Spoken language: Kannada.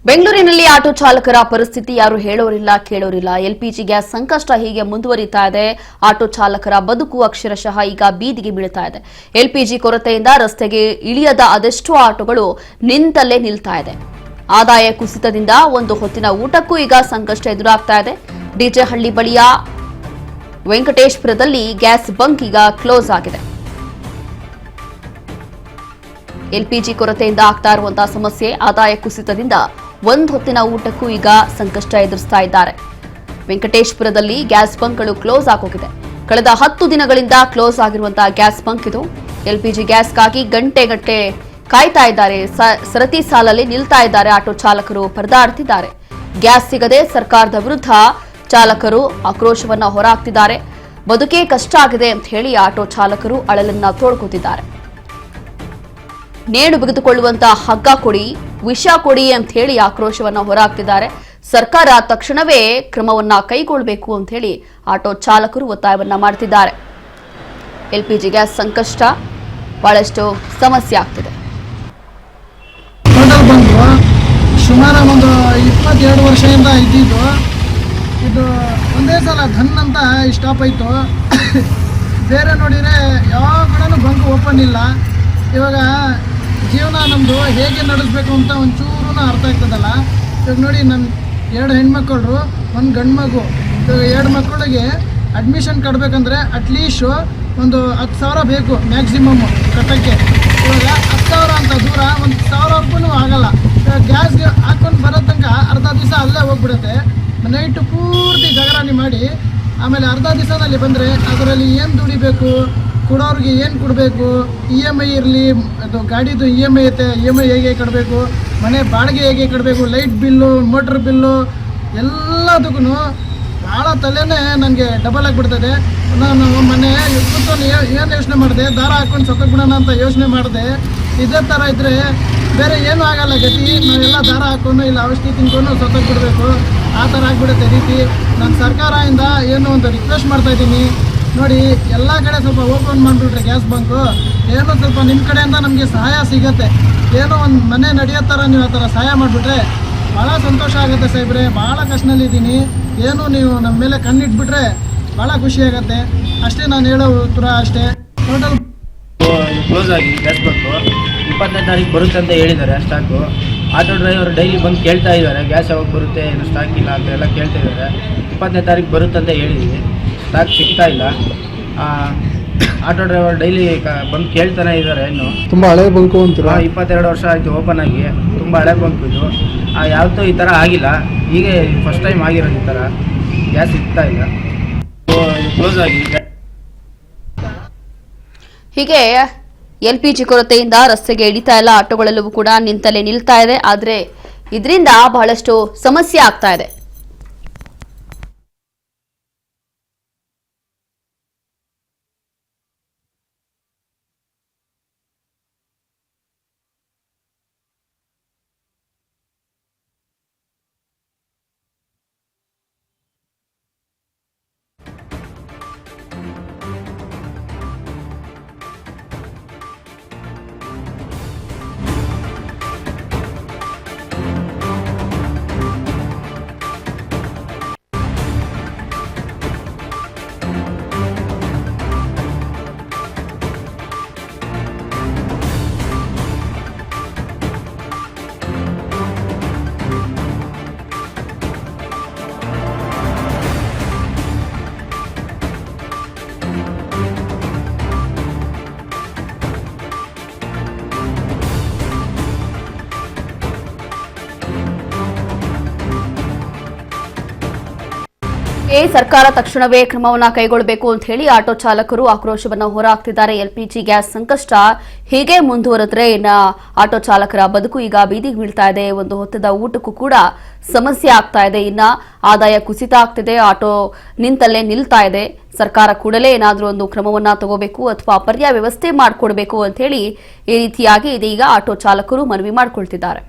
ಬೆಂಗಳೂರಿನಲ್ಲಿ ಆಟೋ ಚಾಲಕರ ಪರಿಸ್ಥಿತಿ ಯಾರು ಹೇಳೋರಿಲ್ಲ ಕೇಳೋರಿಲ್ಲ. ಎಲ್ಪಿಜಿ ಗ್ಯಾಸ್ ಸಂಕಷ್ಟ ಹೀಗೆ ಮುಂದುವರಿತಾ ಇದೆ. ಆಟೋ ಚಾಲಕರ ಬದುಕು ಅಕ್ಷರಶಃ ಈಗ ಬೀದಿಗೆ ಬೀಳ್ತಾ ಇದೆ. ಎಲ್ಪಿಜಿ ಕೊರತೆಯಿಂದ ರಸ್ತೆಗೆ ಇಳಿಯದ ಅದೆಷ್ಟೋ ಆಟೋಗಳು ನಿಂತಲ್ಲೇ ನಿಲ್ತಾ ಇದೆ. ಆದಾಯ ಕುಸಿತದಿಂದ ಒಂದು ಹೊತ್ತಿನ ಊಟಕ್ಕೂ ಈಗ ಸಂಕಷ್ಟ ಎದುರಾಗ್ತಾ ಇದೆ. ಡಿಜೆಹಳ್ಳಿ ಬಳಿಯ ವೆಂಕಟೇಶ್ಪುರದಲ್ಲಿ ಗ್ಯಾಸ್ ಬಂಕ್ ಈಗ ಕ್ಲೋಸ್ ಆಗಿದೆ. ಎಲ್ಪಿಜಿ ಕೊರತೆಯಿಂದ ಆಗ್ತಾ ಇರುವಂತಹ ಸಮಸ್ಯೆ, ಆದಾಯ ಕುಸಿತದಿಂದ ಒಂದು ಹೊತ್ತಿನ ಊಟಕ್ಕೂ ಈಗ ಸಂಕಷ್ಟ ಎದುರಿಸ್ತಾ ಇದ್ದಾರೆ. ವೆಂಕಟೇಶ್ಪುರದಲ್ಲಿ ಗ್ಯಾಸ್ ಬಂಕ್ಗಳು ಕ್ಲೋಸ್ ಆಗೋಗಿದೆ. ಕಳೆದ 10 ದಿನಗಳಿಂದ ಕ್ಲೋಸ್ ಆಗಿರುವಂತಹ ಗ್ಯಾಸ್ ಬಂಕ್ ಇದು. ಎಲ್ಪಿಜಿ ಗ್ಯಾಸ್ಗಾಗಿ ಗಂಟೆ ಕಾಯ್ತಾ ಇದ್ದಾರೆ. ಸರತಿ ಸಾಲಲ್ಲಿ ನಿಲ್ತಾ ಇದ್ದಾರೆ. ಆಟೋ ಚಾಲಕರು ಪರದಾಡ್ತಿದ್ದಾರೆ. ಗ್ಯಾಸ್ ಸಿಗದೆ ಸರ್ಕಾರದ ವಿರುದ್ಧ ಚಾಲಕರು ಆಕ್ರೋಶವನ್ನ ಹೊರಹಾಕ್ತಿದ್ದಾರೆ. ಬದುಕೇ ಕಷ್ಟ ಆಗಿದೆ ಅಂತ ಹೇಳಿ ಆಟೋ ಚಾಲಕರು ಅಳಲನ್ನ ತೋಡ್ಕೊತಿದ್ದಾರೆ. ನೇಣು ಬಿಗಿದುಕೊಳ್ಳುವಂತಹ ಹಗ್ಗ ಕೊಡಿ, ವಿಷ ಕೊಡಿ ಅಂತ ಹೇಳಿ ಆಕ್ರೋಶವನ್ನ ಹೊರಹಾಕ್ತಿದ್ದಾರೆ. ಸರ್ಕಾರ ತಕ್ಷಣವೇ ಕ್ರಮವನ್ನ ಕೈಗೊಳ್ಳಬೇಕು ಅಂತ ಹೇಳಿ ಆಟೋ ಚಾಲಕರು ಒತ್ತಾಯವನ್ನ ಮಾಡ್ತಿದ್ದಾರೆ. ಎಲ್ಪಿಜಿ ಗ್ಯಾಸ್ ಸಂಕಷ್ಟ ಬಹಳಷ್ಟು ಸಮಸ್ಯೆ ಆಗ್ತಿದೆ. ಟೋಟಲ್ ಬಂದು ಸುಮಾರು ಒಂದು 22 ವರ್ಷದಿಂದ ಇದ್ದಿದ್ದು, ಇದು ಒಂದೇ ಸಲ ಧನ್ ಅಂತ ಸ್ಟಾಪ್ ಆಯಿತು. ಬೇರೆ ನೋಡಿದರೆ ಯಾವ ಕಡೆನೂ ಬಂಕ್ ಓಪನ್ ಇಲ್ಲ. ಇವಾಗ ಜೀವನ ನಮ್ಮದು ಹೇಗೆ ನಡೆಸಬೇಕು ಅಂತ ಒಂಚೂರು ಅರ್ಥ ಆಗ್ತದಲ್ಲ. ಇವಾಗ ನೋಡಿ, ನನ್ನ 2 ಹೆಣ್ಮಕ್ಳು, 1 ಗಂಡು ಮಗು. ಇವಾಗ 2 ಮಕ್ಕಳಿಗೆ ಅಡ್ಮಿಷನ್ ಕಟ್ಟಬೇಕಂದ್ರೆ ಅಟ್ಲೀಸ್ಟು ಒಂದು 10,000 ಬೇಕು ಮ್ಯಾಕ್ಸಿಮಮ್ ಕಟ್ಟೋಕ್ಕೆ. ಇವಾಗ 10,000 ಅಂತ ದೂರ 1,000 ರೂಪಾಯಿನೂ ಆಗಲ್ಲ. ಇವಾಗ ಗ್ಯಾಸ್ಗೆ ಹಾಕ್ಕೊಂಡು ಬರೋ ತನಕ ಅರ್ಧ ದಿವಸ ಅಲ್ಲೇ ಹೋಗ್ಬಿಡುತ್ತೆ. ನೈಟು ಪೂರ್ತಿ ಜಾಗರಣೆ ಮಾಡಿ ಆಮೇಲೆ ಅರ್ಧ ದಿವಸದಲ್ಲಿ ಬಂದರೆ ಅದರಲ್ಲಿ ಏನು ದುಡಿಬೇಕು, ಕೊಡೋರಿಗೆ ಏನು ಕೊಡಬೇಕು, EMI ಇರಲಿ, ಅದು ಗಾಡಿದು EMI ಐತೆ, EMI ಹೇಗೆ ಕಟ್ಟಬೇಕು, ಮನೆ ಬಾಡಿಗೆ ಹೇಗೆ ಕಟ್ಟಬೇಕು, ಲೈಟ್ ಬಿಲ್ಲು, ಮೋಟ್ರ್ ಬಿಲ್ಲು ಎಲ್ಲದಕ್ಕೂ ಭಾಳ ತಲೆನೇ ನನಗೆ ಡಬಲ್ ಆಗಿಬಿಡ್ತದೆ. ನಾನು ಮೊನ್ನೆ ಕೂತ್ಕೊಂಡು ಏನು ಯೋಚನೆ ಮಾಡಿದೆ, ದಾರ ಹಾಕ್ಕೊಂಡು ಸತ್ತೋಗ್ಬಿಡೋಣ ಅಂತ ಯೋಚನೆ ಮಾಡಿದೆ. ಇದೇ ಥರ ಇದ್ದರೆ ಬೇರೆ ಏನೂ ಆಗಲ್ಲ ಗತಿ. ನಾವೆಲ್ಲ ದಾರ ಹಾಕ್ಕೊಂಡು ಇಲ್ಲ ಔಷಧಿ ತಿನ್ಕೊಂಡು ಸತ್ತೋಗ್ಬಿಡ್ಬೇಕು, ಆ ಥರ ಆಗಿಬಿಡುತ್ತೆ ರೀತಿ. ನಾನು ಸರ್ಕಾರದಿಂದ ಏನೋ ಒಂದು ರಿಕ್ವೆಸ್ಟ್ ಮಾಡ್ತಾಯಿದ್ದೀನಿ, ನೋಡಿ ಎಲ್ಲ ಕಡೆ ಸ್ವಲ್ಪ ಓಪನ್ ಮಾಡಿಬಿಟ್ರೆ ಗ್ಯಾಸ್ ಬಂಕು, ಏನೋ ಸ್ವಲ್ಪ ನಿಮ್ಮ ಕಡೆಯಿಂದ ನಮಗೆ ಸಹಾಯ ಸಿಗುತ್ತೆ. ಏನೋ ಒಂದು ಮನೆ ನಡೆಯೋ ಥರ ನೀವು ಆ ಥರ ಸಹಾಯ ಮಾಡಿಬಿಟ್ರೆ ಭಾಳ ಸಂತೋಷ ಆಗುತ್ತೆ ಸಾಹೇಬ್ರೆ. ಭಾಳ ಕಷ್ಟದಲ್ಲಿದ್ದೀನಿ. ಏನು ನೀವು ನಮ್ಮ ಮೇಲೆ ಕಣ್ಣಿಟ್ಬಿಟ್ರೆ ಭಾಳ ಖುಷಿ ಆಗುತ್ತೆ. ಅಷ್ಟೇ ನಾನು ಹೇಳೋ ಉತ್ತರ ಅಷ್ಟೇ. ಟೋಟಲ್ ಕ್ಲೋಸ್ ಆಗಿ ಗ್ಯಾಸ್ ಬಂಕು 25ನೇ ತಾರೀಕು ಬರುತ್ತೆ ಅಂತ ಹೇಳಿದ್ದಾರೆ ಸ್ಟಾಕು. ಆಟೋ ಡ್ರೈವರ್ ಡೈಲಿ ಬಂದು ಕೇಳ್ತಾ ಇದ್ದಾರೆ, ಗ್ಯಾಸ್ ಯಾವಾಗ ಬರುತ್ತೆ, ಏನು ಸ್ಟಾಕ್ ಇಲ್ಲ ಅಂತ ಎಲ್ಲ ಕೇಳ್ತಾ ಇದ್ದಾರೆ. 25ನೇ ತಾರೀಕು ಬರುತ್ತೆ ಅಂತ ಹೇಳಿದ್ವಿ, ಸ್ಟಾಕ್ ಸಿಗ್ತಾ ಇಲ್ಲ. ಆಟೋ ಡ್ರೈವರ್ ಡೈಲಿ ಬಂದು ಕೇಳ್ತಾನೆ ಇದ್ದಾರೆ. ಇನ್ನು ತುಂಬ ಹಳೆ ಬಂಕು ಅಂತೀರಾ? 22 ವರ್ಷ ಆಯಿತು ಓಪನ್ ಆಗಿ. ತುಂಬ ಹಳೆ ಬಂಕು ಇದು. ಯಾವತ್ತೂ ಈ ಥರ ಆಗಿಲ್ಲ, ಹೀಗೆ ಫಸ್ಟ್ ಟೈಮ್ ಆಗಿರೋದು. ಈ ಥರ ಗ್ಯಾಸ್ ಸಿಗ್ತಾ ಇಲ್ಲ, ಕ್ಲೋಸ್ ಆಗಿ. ಹೀಗೆ ಎಲ್ಪಿಜಿ ಕೊರತೆಯಿಂದ ರಸ್ತೆಗೆ ಇಳಿತಾ ಇಲ್ಲ. ಆಟೋಗಳೆಲ್ಲವೂ ಕೂಡ ನಿಂತಲ್ಲೇ ನಿಲ್ತಾ ಇದೆ. ಆದರೆ ಇದರಿಂದ ಬಹಳಷ್ಟು ಸಮಸ್ಯೆ ಆಗ್ತಾ ಇದೆ. ಸರ್ಕಾರ ತಕ್ಷಣವೇ ಕ್ರಮವನ್ನ ಕೈಗೊಳ್ಳಬೇಕು ಅಂತ ಹೇಳಿ ಆಟೋ ಚಾಲಕರು ಆಕ್ರೋಶವನ್ನ ಹೊರಹಾಕ್ತಿದ್ದಾರೆ. ಎಲ್ಪಿಜಿ ಗ್ಯಾಸ್ ಸಂಕಷ್ಟ ಹೀಗೆ ಮುಂದುವರೆದ್ರೆ ಇನ್ನ ಆಟೋ ಚಾಲಕರ ಬದುಕು ಈಗ ಬೀದಿಗೆ ಬೀಳ್ತಾ ಇದೆ. ಒಂದು ಹೊತ್ತದ ಊಟಕ್ಕೂ ಕೂಡ ಸಮಸ್ಯೆ ಆಗ್ತಾ ಇದೆ. ಇನ್ನ ಆದಾಯ ಕುಸಿತ ಆಗ್ತಿದೆ. ಆಟೋ ನಿಂತಲ್ಲೇ ನಿಲ್ತಾ ಇದೆ. ಸರ್ಕಾರ ಕೂಡಲೇ ಏನಾದರೂ ಒಂದು ಕ್ರಮವನ್ನ ತಗೋಬೇಕು ಅಥವಾ ಪರ್ಯಾಯ ವ್ಯವಸ್ಥೆ ಮಾಡಿಕೊಡ್ಬೇಕು ಅಂತ ಹೇಳಿ ಈ ರೀತಿಯಾಗಿ ಇದೀಗ ಆಟೋ ಚಾಲಕರು ಮನವಿ ಮಾಡಿಕೊಳ್ತಿದ್ದಾರೆ.